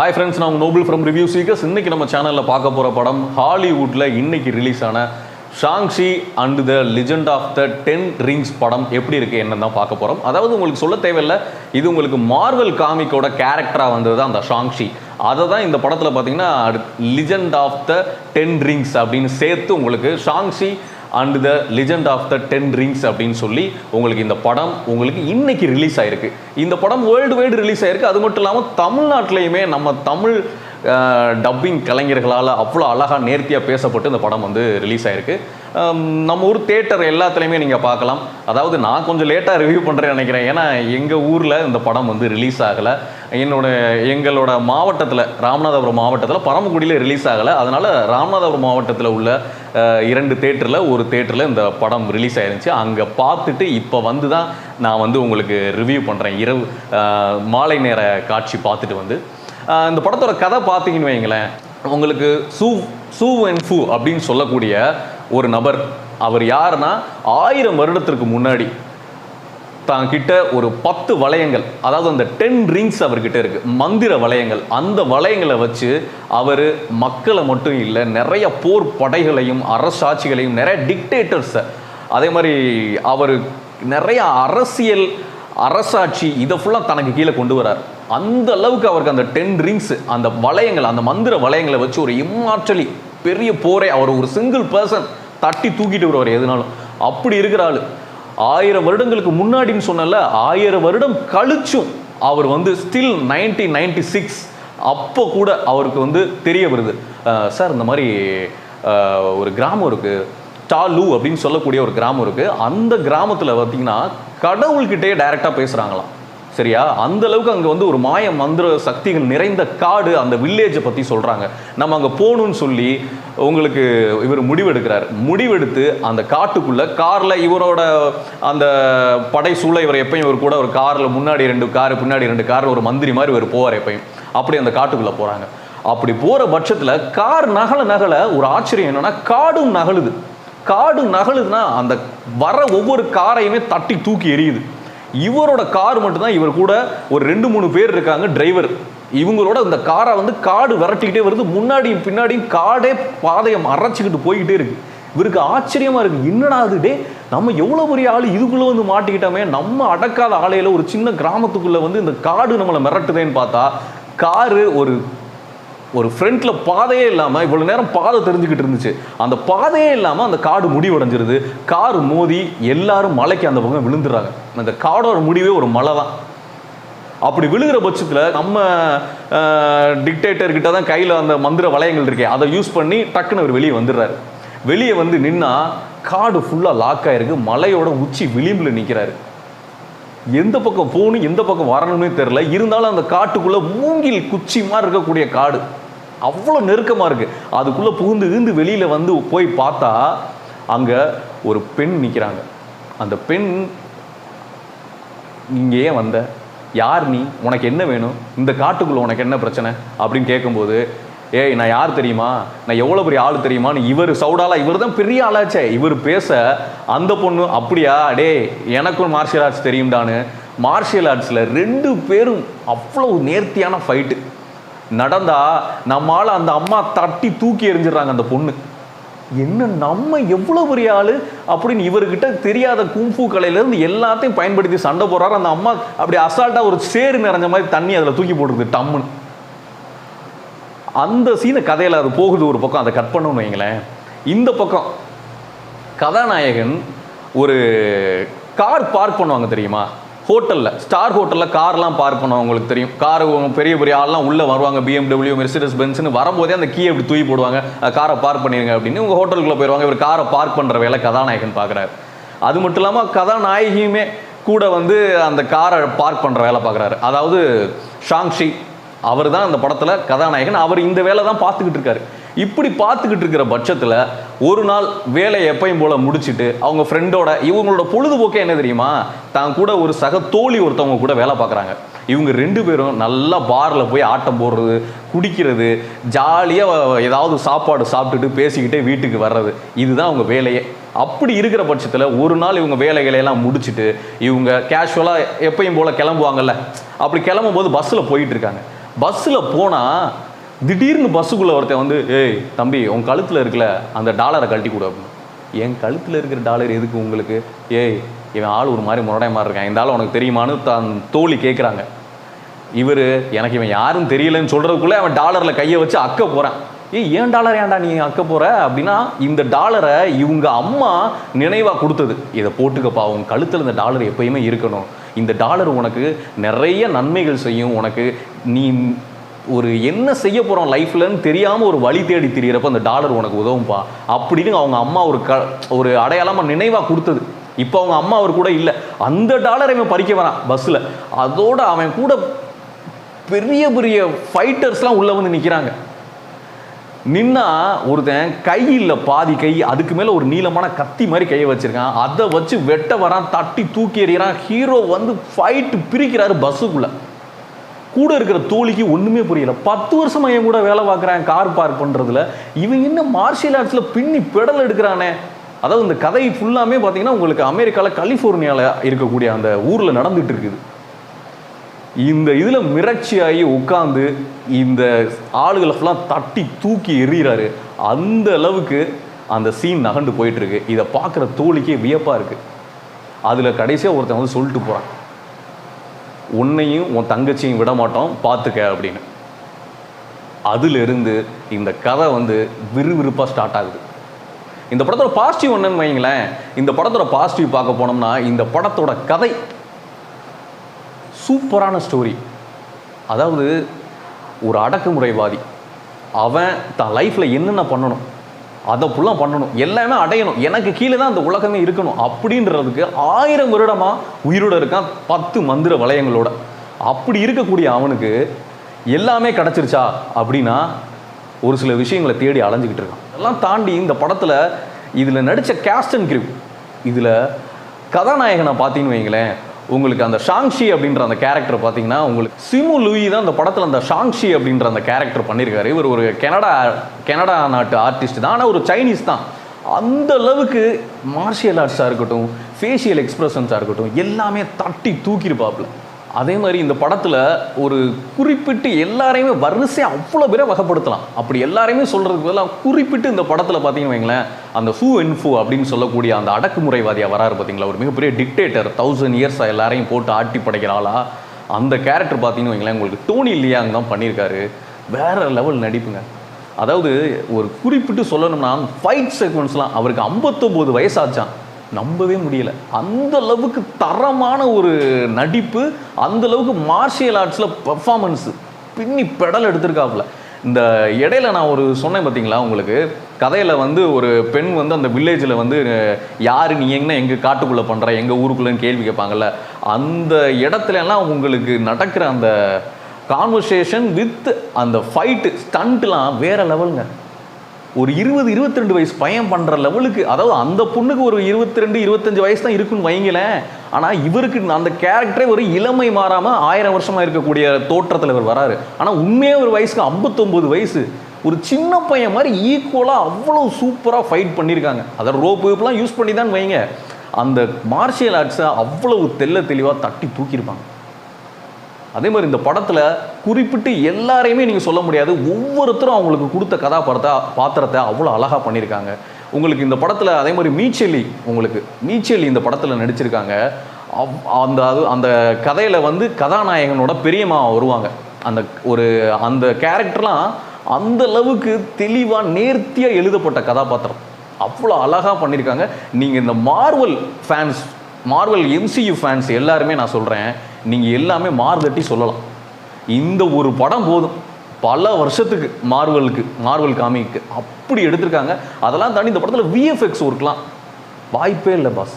Hi friends, நான் Nobel from review seekers. இன்றைக்கி நம்ம சேனலில் பார்க்க போகிற படம் ஹாலிவுட்டில் இன்றைக்கி ரிலீஸ் ஆன Shang Chi and the legend of the 10 rings படம் எப்படி இருக்குது என்னன்னு தான் பார்க்க போகிறோம். அதாவது உங்களுக்கு சொல்ல தேவையில்லை, இது உங்களுக்கு மார்வல் காமிக்கோட கேரக்டராக வந்தது தான் அந்த ஷாங்ஷி. அதை தான் இந்த படத்தில் பார்த்தீங்கன்னா லெஜெண்ட் ஆஃப் த 10 ரிங்ஸ் அப்படின்னு சேர்த்து உங்களுக்கு Shang Chi and the legend of the 10 rings அப்படின்னு சொல்லி உங்களுக்கு இந்த படம் உங்களுக்கு இன்னைக்கு ரிலீஸ் ஆயிருக்கு. இந்த படம் வேர்ல்டு வைடு ரிலீஸ் ஆயிருக்கு. அது மட்டும் இல்லாமல் தமிழ்நாட்டிலையுமே நம்ம தமிழ் டப்பிங் கலைஞர்களால் அவ்வளோ அழகாக நேர்த்தியாக பேசப்பட்டு இந்த படம் வந்து ரிலீஸ் ஆயிருக்கு. நம்ம ஊர் தேட்டர் எல்லாத்துலேயுமே நீங்கள் பார்க்கலாம். அதாவது நான் கொஞ்சம் லேட்டாக ரிவ்யூ பண்ணுறேன்னு நினைக்கிறேன், ஏன்னா எங்கள் ஊரில் இந்த படம் வந்து ரிலீஸ் ஆகலை. எங்களோட மாவட்டத்தில், ராமநாதபுரம் மாவட்டத்தில் பரமக்குடியில் ரிலீஸ் ஆகலை. அதனால் ராமநாதபுரம் மாவட்டத்தில் உள்ள 2 தேட்டரில் ஒரு தேட்டரில் இந்த படம் ரிலீஸ் ஆயிருந்துச்சு. அங்கே பார்த்துட்டு இப்போ வந்து தான் நான் வந்து உங்களுக்கு ரிவ்யூ பண்ணுறேன். இரவு மாலை நேர காட்சி பார்த்துட்டு வந்து இந்த படத்தோட கதை பார்த்தீங்கன்னு வைங்களேன், உங்களுக்கு சூ அண்ட் ஃபூ அப்படின்னு சொல்லக்கூடிய ஒரு நபர். அவர் யாருன்னா 1000 வருடத்திற்கு முன்னாடி தான் கிட்ட ஒரு 10 வளையங்கள், அதாவது அந்த 10 ரிங்ஸ் அவர்கிட்ட இருக்கு, மந்திர வளையங்கள். அந்த வளையங்களை வச்சு அவர் மக்களை மட்டும் இல்லை, நிறைய போர் படைகளையும் அரசாட்சிகளையும், நிறைய டிக்டேட்டர்ஸை, அதே மாதிரி அவர் நிறைய அரசாட்சி இதை ஃபுல்லாக தனக்கு கீழே கொண்டு வரார். அந்த அளவுக்கு அவருக்கு அந்த 10 ரிங்ஸ், அந்த வளையங்கள், அந்த மந்திர வளையங்களை வச்சு ஒரு இம்மாற்றலி பெரிய போரே அவர் ஒரு சிங்கிள் பர்சன் தட்டி தூக்கிட்டு வருவார் எதுனாலும். அப்படி இருக்கிற ஆள் 1000 வருடங்களுக்கு முன்னாடின்னு சொன்னல, 1000 வருடம் கழிச்சும் அவர் வந்து ஸ்டில் 1996 அப்போ கூட அவருக்கு வந்து தெரிய வருது, சார் இந்த மாதிரி ஒரு கிராமம் இருக்குது, டாலு அப்படின்னு சொல்லக்கூடிய ஒரு கிராமம் இருக்குது. அந்த கிராமத்தில் பார்த்தீங்கன்னா கடவுள்கிட்டயே டைரெக்டாக பேசுகிறாங்களாம். சரியா? அந்த அளவுக்கு அங்கே வந்து ஒரு மாய மந்திர சக்திகள் நிறைந்த காடு, அந்த வில்லேஜை பற்றி சொல்கிறாங்க. நம்ம அங்கே போகணுன்னு சொல்லி உங்களுக்கு இவர் முடிவெடுத்து அந்த காட்டுக்குள்ளே காரில், இவரோட அந்த படை சூழலை இவர் எப்பயும் இவர் கூட ஒரு காரில் முன்னாடி 2 காரு பின்னாடி 2 காரில் ஒரு மந்திரி மாதிரி இவர் போவார் எப்பயும். அப்படி அந்த காட்டுக்குள்ளே போகிறாங்க. அப்படி போகிற பட்சத்தில் கார் நகல ஒரு ஆச்சரியம் என்னென்னா, காடும் நகலுதுன்னா அந்த வர ஒவ்வொரு காரையுமே தட்டி தூக்கி எரியுது. இவரோட கார் மட்டும்தான், இவர் கூட ஒரு 2-3 பேர் இருக்காங்க டிரைவர். இவங்களோட இந்த காரை வந்து காடு விரட்டிக்கிட்டே வருது, முன்னாடியும் பின்னாடியும் காடே பாதையை அரைச்சிக்கிட்டு போய்கிட்டே இருக்கு. இவருக்கு ஆச்சரியமா இருக்கு, என்னடா அது, டே நம்ம எவ்வளோ பெரிய ஆள் இதுக்குள்ளே வந்து மாட்டிக்கிட்டோமே, நம்ம அடக்காத ஆலையில் ஒரு சின்ன கிராமத்துக்குள்ளே வந்து இந்த காடு நம்மளை மிரட்டுதேன்னு பார்த்தா, காரு ஒரு ஃப்ரண்ட்டில் பாதையே இல்லாமல், இவ்வளோ நேரம் பாதை தெரிஞ்சுக்கிட்டு இருந்துச்சு, அந்த பாதையே இல்லாமல் அந்த காடு முடிவடைஞ்சிருது. கார் மோதி எல்லாரும் மலைக்கு அந்த பக்கம் விழுந்துடுறாங்க. அந்த காடோட முடிவே ஒரு மலை தான். அப்படி விழுகிற பட்சத்தில் நம்ம டிக்டேட்டர்கிட்ட தான் கையில் அந்த மந்திர வளையங்கள் இருக்கே, அதை யூஸ் பண்ணி டக்குன்னு அவர் வெளியே வந்துடுறாரு. வெளியே வந்து நின்னா காடு ஃபுல்லாக லாக் ஆகிருக்கு. மலையோட உச்சி விளிம்பில் நிற்கிறாரு. எந்த பக்கம் போகணும் எந்த பக்கம் வரணும்னே தெரில. இருந்தாலும் அந்த காட்டுக்குள்ளே மூங்கில் குச்சி மாதிரி இருக்கக்கூடிய காடு அவ்வளோ நெருக்கமாக இருக்குது. அதுக்குள்ளே புகுந்து வெளியில் வந்து போய் பார்த்தா அங்கே ஒரு பெண் நிற்கிறாங்க. அந்த பெண், நீங்க ஏன் வந்த, யார் நீ, உனக்கு என்ன வேணும், இந்த காட்டுக்குள்ளே உனக்கு என்ன பிரச்சனை அப்படின்னு கேட்கும்போது, ஏய் நான் யார் தெரியுமா, நான் எவ்வளோ பெரிய ஆள் தெரியுமான்னு இவர் சவுடாலா, இவர் தான் பெரிய ஆளாச்சே, இவர் பேச அந்த பொண்ணு, அப்படியா டே எனக்கும் மார்ஷியல் ஆர்ட்ஸ் தெரியும்டான்னு மார்ஷியல் ஆர்ட்ஸில் 2 பேரும் அவ்வளோ நேர்த்தியான ஃபைட்டு நடந்தா நம்மால் அந்த அம்மா தட்டி தூக்கி எறிஞ்சிடறாங்க அந்த பொண்ணு. என்ன நம்ம எவ்வளோ பெரிய ஆள் அப்படின்னு இவர்கிட்ட தெரியாத குங்ஃபூ கலையிலேருந்து எல்லாத்தையும் பயன்படுத்தி சண்டை போடுறாரு. அந்த அம்மா அப்படி அசால்ட்டாக ஒரு சேறு நிறைஞ்ச மாதிரி தண்ணி அதில் தூக்கி போட்டுருது டம்முன்னு. அந்த சீன கதையில் அது போகுது ஒரு பக்கம், அதை கட் பண்ணணும்னு வைங்களேன். இந்த பக்கம் கதாநாயகன் ஒரு கார் பார்க் பண்ணுவாங்க தெரியுமா, ஹோட்டலில், ஸ்டார் ஹோட்டலில் கார்லாம் பார்க் பண்ணுவாங்க, உங்களுக்கு தெரியும். கார் பெரிய பெரிய ஆள்லாம் உள்ளே வருவாங்க, BMW மெர்சிடஸ் பென்ஸ்னு வரும்போதே அந்த கீயை அப்படி தூக்கி போடுவாங்க, காரை பார்க் பண்ணிடுங்க அப்படின்னு. உங்கள் ஹோட்டலுக்குள்ளே போயிடுவாங்க. இவர் காரை பார்க் பண்ணுற வேலை கதாநாயகன் பார்க்குறாரு. அது மட்டும் இல்லாமல் கதாநாயகியுமே கூட வந்து அந்த காரை பார்க் பண்ணுற வேலை பார்க்குறாரு. அதாவது ஷாங்ஷி அவர் தான் அந்த படத்தில் கதாநாயகன். அவர் இந்த வேலை தான் பார்த்துக்கிட்டு இருக்காரு. இப்படி பார்த்துக்கிட்டு இருக்கிற பட்சத்தில் ஒரு நாள் வேலையை எப்பயும் போல் முடிச்சுட்டு அவங்க ஃப்ரெண்டோட, இவங்களோட பொழுதுபோக்கே என்ன தெரியுமா, தான் கூட ஒரு சக தோழி ஒருத்தவங்க கூட வேலை பார்க்குறாங்க. இவங்க 2 பேரும் நல்லா பாரில் போய் ஆட்டம் போடுறது, குடிக்கிறது, ஜாலியாக ஏதாவது சாப்பாடு சாப்பிட்டுட்டு பேசிக்கிட்டே வீட்டுக்கு வர்றது, இதுதான் அவங்க வேலையே. அப்படி இருக்கிற பட்சத்தில் ஒரு நாள் இவங்க வேலைகளையெல்லாம் முடிச்சுட்டு இவங்க கேஷுவலாக எப்பயும் போல் கிளம்புவாங்கல்ல, அப்படி கிளம்பும் போது பஸ்ஸில் போயிட்டு இருக்காங்க. பஸ்ஸில் போனால் திடீர்னு பஸ்ஸுக்குள்ளே ஒருத்தன் வந்து, ஏய் தம்பி உன் கழுத்தில் இருக்கல அந்த டாலரை கழட்டி கொடு அப்படின்னு. என் கழுத்தில் இருக்கிற டாலர் எதுக்கு உங்களுக்கு? ஏய் இவன் ஆள் ஒரு மாதிரி முரடைய மாதிரி இருக்கான், இந்த ஆள் உனக்கு தெரியுமான்னு தான் தோழி கேட்குறாங்க. இவர் எனக்கு இவன் யாரும் தெரியலன்னு சொல்கிறதுக்குள்ளே அவன் டாலரில் கையை வச்சு அக்க போகிறான். ஏன் டாலர் ஏன்டா நீ அக்க போகிற அப்படின்னா, இந்த டாலரை இவங்க அம்மா நினைவாக கொடுத்தது, இதை போட்டுக்கப்பா உன் கழுத்தில் இந்த டாலர் எப்பயுமே இருக்கணும், இந்த டாலர் உனக்கு நிறைய நன்மைகள் செய்யும், உனக்கு நீ ஒரு என்ன செய்ய போகிறோம் லைஃப்லன்னு தெரியாமல் ஒரு வழி தேடி திரியிறப்ப அந்த டாலர் உனக்கு உதவும்பா அப்படின்னு அவங்க அம்மா ஒரு அடையாளமாக நினைவாக கொடுத்தது. இப்போ அவங்க அம்மா அவர் கூட இல்லை, அந்த டாலரை இவன் பறிக்க வரான் பஸ்ஸில். அதோட அவன் கூட பெரிய பெரிய ஃபைட்டர்ஸ்லாம் உள்ளே வந்து நிற்கிறாங்க. நின்னா ஒருத்தன் கையில் பாதி கை, அதுக்கு மேலே ஒரு நீளமான கத்தி மாதிரி கையை வச்சிருக்கான், அதை வச்சு வெட்ட வரான், தட்டி தூக்கி எறிகிறான். ஹீரோ வந்து ஃபைட்டு பிரிக்கிறாரு பஸ்ஸுக்குள்ளே. கூட இருக்கிற தோழிக்கு ஒன்றுமே புரியல. 10 வருஷமா என் கூட வேலை பார்க்குறான் கார் பார்க் பண்ணுறதுல, இவன் என்ன மார்ஷியல் ஆர்ட்ஸில் பின்னி பெடல் எடுக்கிறானே. அதாவது இந்த கதை ஃபுல்லாமே பார்த்தீங்கன்னா உங்களுக்கு அமெரிக்காவில் கலிஃபோர்னியாவில் இருக்கக்கூடிய அந்த ஊரில் நடந்துகிட்டு இருக்குது. இந்த இதில் மிரட்சியாகி உட்காந்து இந்த ஆளுகளை ஃபுல்லாக தட்டி தூக்கி எறிகிறாரு. அந்த அளவுக்கு அந்த சீன் நகண்டு போயிட்டுருக்கு. இதை பார்க்குற தோழிக்கே வியப்பாக இருக்குது. அதில் கடைசியாக ஒருத்தன் வந்து சொல்லிட்டு போகிறான், உன்னையும் உன் தங்கச்சியும் விட மாட்டோம் பார்த்துக்க அப்படின்னு. அதிலிருந்து இந்த கதை வந்து விறுவிறுப்பாக ஸ்டார்ட் ஆகுது. இந்த படத்தோட பாசிட்டிவ் என்னன்னு வைங்களேன், இந்த படத்தோட பாசிட்டிவ் பார்க்க போனோம்னா இந்த படத்தோட கதை சூப்பரான ஸ்டோரி. அதாவது ஒரு அடக்குமுறைவாதி, அவன் தான் லைஃப்பில் என்னென்ன பண்ணணும் அதை ஃபுல்லாக பண்ணணும், எல்லாமே அடையணும், எனக்கு கீழே தான் அந்த உலகமே இருக்கணும் அப்படின்றதுக்கு 1000 வருடமாக உயிரோடு இருக்கான் 10 மந்திர வளையங்களோட. அப்படி இருக்கக்கூடிய அவனுக்கு எல்லாமே கிடச்சிருச்சா அப்படின்னா ஒரு சில விஷயங்களை தேடி அலைஞ்சிக்கிட்டு இருக்கான். அதெல்லாம் தாண்டி இந்த படத்தில் இதில் நடித்த கேஸ்ட் அண்ட் கிரூ, இதில் கதாநாயகனை பார்த்தீங்கன்னு வைங்களேன், உங்களுக்கு அந்த ஷாங்ஷி அப்படின்ற அந்த கேரக்டர் பார்த்தீங்கன்னா உங்களுக்கு சிமு லூயி தான் அந்த படத்தில் அந்த ஷாங்ஷி அப்படின்ற அந்த கேரக்டர் பண்ணியிருக்காரு. இவர் ஒரு கனடா நாட்டு ஆர்டிஸ்ட் தான், ஆனால் ஒரு சைனீஸ் தான். அந்த அளவுக்கு மார்ஷியல் ஆர்ட்ஸாக இருக்கட்டும், ஃபேஷியல் எக்ஸ்பிரஷன்ஸாக இருக்கட்டும், எல்லாமே தட்டி தூக்கியிருப்பாப்புல. அதே மாதிரி இந்த படத்தில் ஒரு குறிப்பிட்டு எல்லாரையுமே வரிசையாக அவ்வளோ பேரை வகைப்படுத்தலாம். அப்படி எல்லாரையுமே சொல்கிறதுக்கு பதிலாக குறிப்பிட்டு இந்த படத்தில் பார்த்தீங்கன்னு வைங்களேன், அந்த ஃபூ இன்ஃபூ அப்படின்னு சொல்லக்கூடிய அந்த அடக்குமுறைவாதியாக வராரு பார்த்தீங்களா, ஒரு மிகப்பெரிய டிக்டேட்டர், 1000 இயர்ஸாக எல்லாரையும் போட்டு ஆட்டி படைக்கிற ஆளா. அந்த கேரக்டர் பார்த்தீங்கன்னு வைங்களேன், உங்களுக்கு டோனி லியாங் தான் பண்ணியிருக்காரு. வேறு லெவல் நடிப்புங்க. அதாவது ஒரு குறிப்பிட்டு சொல்லணும்னா ஃபைட் சீக்வன்ஸ்லாம் அவருக்கு 59 வயசாச்சான், நம்பவே முடியல. அந்த அளவுக்கு தரமான ஒரு நடிப்பு, அந்த அளவுக்கு மார்ஷியல் ஆர்ட்ஸில் பெர்ஃபார்மன்ஸு பின்னி பெடல் எடுத்திருக்காப்புல. இந்த இடையில நான் ஒரு சொன்னேன் பார்த்தீங்களா, உங்களுக்கு கதையில் வந்து ஒரு பெண் வந்து அந்த வில்லேஜில் வந்து யார் நீ எங்கன்னா எங்கள் காட்டுக்குள்ளே பண்ணுற எங்கள் ஊருக்குள்ளேன்னு கேள்வி கேட்பாங்கல்ல, அந்த இடத்துலலாம் உங்களுக்கு நடக்கிற அந்த கான்வர்சேஷன் வித் அந்த ஃபைட்டு ஸ்டண்ட்லாம் வேறு லெவலுங்க. ஒரு 20-22 வயசு பையன் பண்ணுற லெவலுக்கு, அதாவது அந்த பொண்ணுக்கு ஒரு 22-25 வயசு தான் இருக்குன்னு வைங்களேன், ஆனால் இவருக்கு அந்த கேரக்டரே ஒரு இளமை மாறாமல் 1000 வருஷமாக இருக்கக்கூடிய தோற்றத்தில் இவர் வராரு. ஆனால் உண்மையாக ஒரு வயசுக்கு 59 வயசு, ஒரு சின்ன பையன் மாதிரி ஈக்குவலாக அவ்வளோ சூப்பராக ஃபைட் பண்ணியிருக்காங்க. அதை ரோப்புலாம் யூஸ் பண்ணி தான் வைங்க, அந்த மார்ஷியல் ஆர்ட்ஸை அவ்வளவு தெளிவாக தட்டி தூக்கியிருப்பாங்க. அதே மாதிரி இந்த படத்தில் குறிப்பிட்டு எல்லாரையுமே நீங்கள் சொல்ல முடியாது, ஒவ்வொருத்தரும் அவங்களுக்கு கொடுத்த பாத்திரத்தை அவ்வளோ அழகாக பண்ணியிருக்காங்க. உங்களுக்கு இந்த படத்தில் அதே மாதிரி மீச்செல்லி இந்த படத்தில் நடிச்சிருக்காங்க. அந்த கதையில் வந்து கதாநாயகனோட பெரியம்மா வருவாங்க. அந்த கேரக்டர்லாம் அந்த அளவுக்கு தெளிவாக நேர்த்தியாக எழுதப்பட்ட கதாபாத்திரம், அவ்வளோ அழகாக பண்ணியிருக்காங்க. நீங்கள் இந்த மார்வல் MCU ஃபேன்ஸ் எல்லாருமே நான் சொல்கிறேன், நீங்கள் எல்லாமே மார்தட்டி சொல்லலாம். இந்த ஒரு படம் போதும் பல வருஷத்துக்கு மார்வல் காமிக்கு அப்படி எடுத்திருக்காங்க. அதெல்லாம் தாண்டி இந்த படத்தில் VFX ஒர்க்லாம் வாய்ப்பே இல்லை பாஸ்.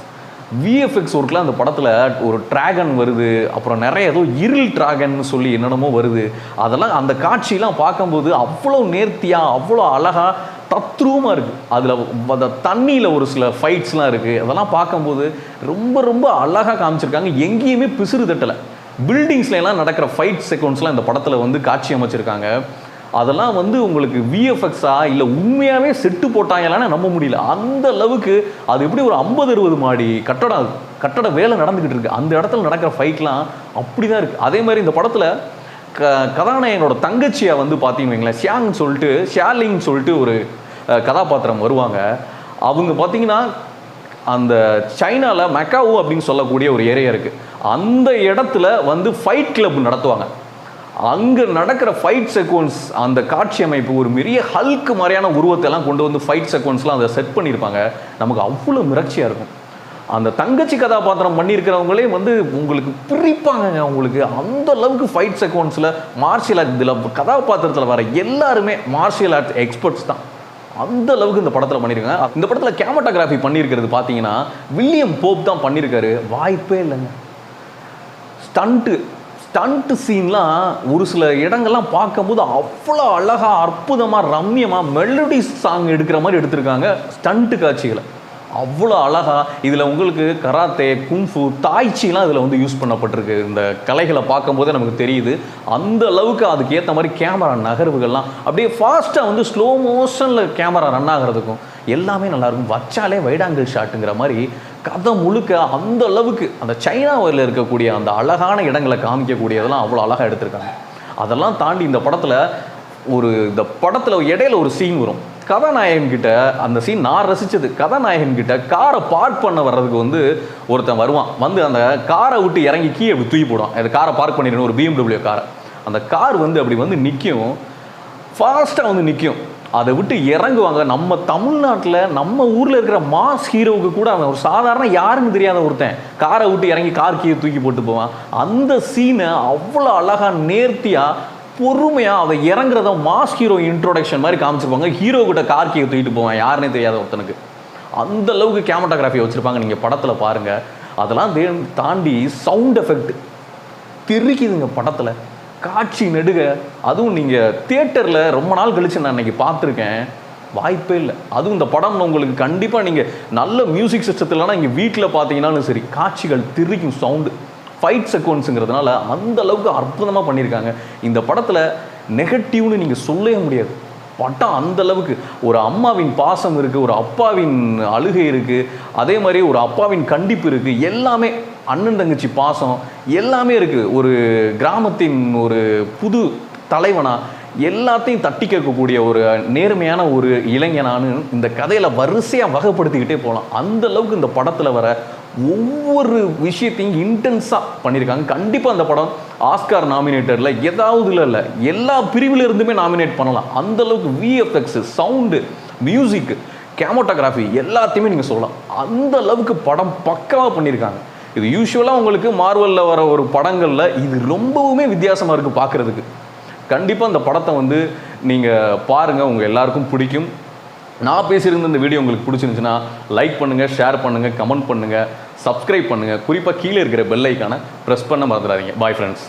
VFX ஒர்க்லாம் அந்த படத்தில் ஒரு ட்ராகன் வருது, அப்புறம் நிறைய ஏதோ இருள் ட்ராகன்னு சொல்லி என்னென்னமோ வருது. அதெல்லாம் அந்த காட்சியெலாம் பார்க்கும்போது அவ்வளோ நேர்த்தியாக அவ்வளோ அழகாக தத்ரூபமாக இருக்குது. அதில் தண்ணியில் ஒரு சில ஃபைட்ஸ்லாம் இருக்குது, அதெல்லாம் பார்க்கும்போது ரொம்ப ரொம்ப அழகாக காமிச்சிருக்காங்க. எங்கேயுமே பிசுறு தட்டலை. பில்டிங்ஸ்லாம் நடக்கிற ஃபைட் செக்வன்ஸ்லாம் இந்த படத்தில் வந்து காட்சி அமைச்சிருக்காங்க. அதெல்லாம் வந்து உங்களுக்கு VFX-ஆ இல்லை உண்மையாகவே செட்டு போட்டாங்களான்னு நம்ப முடியல. அந்த அளவுக்கு அது எப்படி ஒரு 50-60 மாடி கட்டட வேலை நடந்துக்கிட்டு இருக்குது, அந்த இடத்துல நடக்கிற ஃபைட்லாம் அப்படி தான் இருக்குது. அதே மாதிரி இந்த படத்தில் கதாநாயகனோட தங்கச்சியை வந்து பார்த்தீங்கன்னு ஷியாங்னு சொல்லிட்டு ஷியாலிங்னு சொல்லிட்டு ஒரு கதாபாத்திரம் வருவாங்க. அவங்க பார்த்தீங்கன்னா அந்த சைனாவில் மெக்காவோ அப்படின்னு சொல்லக்கூடிய ஒரு ஏரியா இருக்குது. அந்த இடத்துல வந்து ஃபைட் கிளப் நடத்துவாங்க. அங்கே நடக்கிற ஃபைட் செக்வன்ஸ், அந்த காட்சி அமைப்பு, ஒரு பெரிய ஹல்க் மாதிரியான உருவத்தை எல்லாம் கொண்டு வந்து ஃபைட் செக்வன்ஸ்லாம் அதை செட் பண்ணியிருப்பாங்க. நமக்கு அவ்வளோ மிரட்சியாக இருக்கும். அந்த தங்கச்சி கதாபாத்திரம் பண்ணியிருக்கிறவங்களே வந்து உங்களுக்கு பிரிப்பாங்க. உங்களுக்கு அந்த அளவுக்கு ஃபைட் செக்வன்ஸில் மார்ஷியல் ஆர்ட், இதில் கதாபாத்திரத்தில் வர எல்லாருமே மார்ஷியல் ஆர்ட்ஸ் எக்ஸ்பர்ட்ஸ் தான். அந்த அளவுக்கு இந்த படத்தில் பண்ணியிருக்காங்க. இந்த படத்தில் கேமராகிராஃபி பண்ணியிருக்கிறது பார்த்தீங்கன்னா வில்லியம் போப் தான் பண்ணியிருக்காரு. வாய்ப்பே இல்லைங்க. ஸ்டண்ட்டு சீன்லாம் ஒரு சில இடங்கள்லாம் பார்க்கும்போது அவ்வளோ அழகாக, அற்புதமாக, ரம்யமாக மெலடி சாங் எடுக்கிற மாதிரி எடுத்திருக்காங்க. ஸ்டண்ட்டு காட்சிகளை அவ்வளோ அழகாக. இதில் உங்களுக்கு கராத்தே, குங்ஃபு, தாய்ச்சிலாம் இதில் வந்து யூஸ் பண்ணப்பட்டிருக்கு. இந்த கலைகளை பார்க்கும்போதே நமக்கு தெரியுது. அந்த அளவுக்கு அதுக்கு ஏற்ற மாதிரி கேமரா நகர்வுகள்லாம் அப்படியே ஃபாஸ்ட்டாக வந்து ஸ்லோ மோஷனில் கேமரா ரன் ஆகிறதுக்கும் எல்லாமே நல்லாயிருக்கும். வச்சாலே வைடாங்கிள் ஷாட்டுங்கிற மாதிரி கதை முழுக்க அந்த அளவுக்கு அந்த சைனாவில் இருக்கக்கூடிய அந்த அழகான இடங்களை காமிக்கக்கூடியதெல்லாம் அவ்வளோ அழகாக எடுத்திருக்காங்க. அதெல்லாம் தாண்டி இந்த படத்தில் இடையில ஒரு சீன் வரும். கதாநாயகன்கிட்ட அந்த சீன் நான் ரசித்தது. கதாநாயகன்கிட்ட காரை பார்க் பண்ண வர்றதுக்கு வந்து ஒருத்தன் வருவான். வந்து அந்த காரை விட்டு இறங்கி கீழே அப்படி தூக்கி போடுவான். அந்த காரை பார்க் பண்ணிடணும், ஒரு BMW காரை. அந்த கார் வந்து அப்படி வந்து நிற்கும், ஃபாஸ்ட்டாக வந்து நிற்கும். அதை விட்டு இறங்குவாங்க. நம்ம தமிழ்நாட்டில் நம்ம ஊரில் இருக்கிற மாஸ் ஹீரோவுக்கு கூட அவன் ஒரு சாதாரண யாருன்னு தெரியாத ஒருத்தன் காரை விட்டு இறங்கி கார் கீழே தூக்கி போட்டு போவான். அந்த சீனை அவ்வளோ அழகாக நேர்த்தியாக பொறுமையாக அதை இறங்குறத மாஸ் ஹீரோ இன்ட்ரோடக்ஷன் மாதிரி காமிச்சிருப்பாங்க. ஹீரோ கிட்ட கார் கீழே தூக்கிட்டு போவான் யாருன்னே தெரியாத ஒருத்தனுக்கு. அந்த அளவுக்கு கேமராகிராஃபி வச்சுருப்பாங்க. நீங்கள் படத்தில் பாருங்கள். அதெல்லாம் தாண்டி சவுண்ட் எஃபெக்ட் தெரிக்குதுங்க படத்தில். காட்சி நெடுக, அதுவும் நீங்கள் தியேட்டரில் ரொம்ப நாள் கழிச்சு நான் இன்றைக்கி பார்த்துருக்கேன். வாய்ப்பே இல்லை. அதுவும் இந்த படம் உங்களுக்கு கண்டிப்பாக நீங்கள் நல்ல மியூசிக் சிஸ்டத்துலனா இங்கே வீட்டில் பார்த்தீங்கன்னாலும் சரி, காட்சிகள் திரிக்கும். சவுண்டு, ஃபைட் செக்வன்ஸுங்கிறதுனால அந்த அளவுக்கு அற்புதமாக பண்ணியிருக்காங்க. இந்த படத்தில் நெகட்டிவ்னு நீங்கள் சொல்லவே முடியாது. படம் அந்த அளவுக்கு ஒரு அம்மாவின் பாசம் இருக்குது, ஒரு அப்பாவின் அழுகை இருக்குது, அதே மாதிரி ஒரு அப்பாவின் கண்டிப்பு இருக்குது. எல்லாமே அண்ணன் தங்கச்சி பாசம் எல்லாமே இருக்குது. ஒரு கிராமத்தின் ஒரு புது தலைவனாக எல்லாத்தையும் தட்டி கேட்கக்கூடிய ஒரு நேர்மையான ஒரு இளைஞனானு இந்த கதையில் வரிசையாக வகைப்படுத்திக்கிட்டே போகலாம். அந்த அளவுக்கு இந்த படத்தில் வர ஒவ்வொரு விஷயத்தையும் இன்டென்ஸாக பண்ணியிருக்காங்க. கண்டிப்பாக அந்த படம் ஆஸ்கார் நாமினேட்டரில் ஏதாவதுல இல்லை, எல்லா பிரிவில் இருந்துமே நாமினேட் பண்ணலாம். அந்தளவுக்கு விஎஃப்எக்ஸு, சவுண்டு, மியூசிக்கு, கேமராகிராஃபி எல்லாத்தையுமே நீங்கள் சொல்லலாம். அந்த அளவுக்கு படம் பக்காவாக பண்ணியிருக்காங்க. இது யூஸ்வலாக உங்களுக்கு மார்வலில் வர ஒரு படங்களில் இது ரொம்பவுமே வித்தியாசமாக இருக்குது பார்க்குறதுக்கு. கண்டிப்பாக இந்த படத்தை வந்து நீங்கள் பாருங்கள், உங்கள் எல்லாருக்கும் பிடிக்கும். நான் பேசியிருந்த இந்த வீடியோ உங்களுக்கு பிடிச்சிருந்துச்சுன்னா லைக் பண்ணுங்கள், ஷேர் பண்ணுங்கள், கமெண்ட் பண்ணுங்கள், சப்ஸ்கிரைப் பண்ணுங்கள். குறிப்பாக கீழே இருக்கிற பெல் ஐக்கானை ப்ரெஸ் பண்ண மறந்துடாதீங்க. Bye friends.